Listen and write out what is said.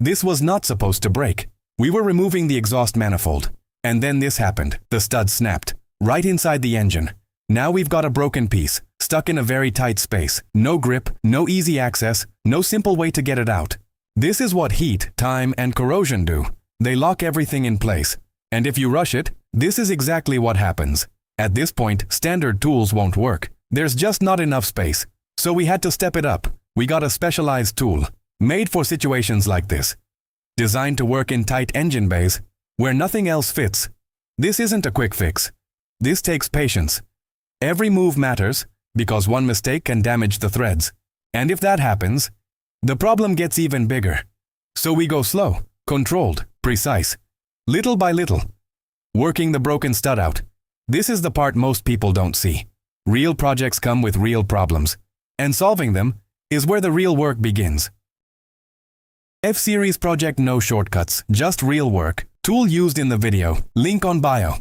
This was not supposed to break. We were removing the exhaust manifold. And then this happened. The stud snapped. Right inside the engine. Now we've got a broken piece, stuck in a very tight space. No grip, no easy access, no simple way to get it out. This is what heat, time, and corrosion do. They lock everything in place. And if you rush it, this is exactly what happens. At this point, standard tools won't work. There's just not enough space. So we had to step it up. We got a specialized tool, made for situations like this. Designed to work in tight engine bays, where nothing else fits. This isn't a quick fix. This takes patience. Every move matters, because one mistake can damage the threads. And if that happens, the problem gets even bigger. So we go slow, controlled, precise, little by little, working the broken stud out. This is the part most people don't see. Real projects come with real problems, and solving them is where the real work begins. F-Series Project, no shortcuts, just real work. Tool used in the video, link on bio.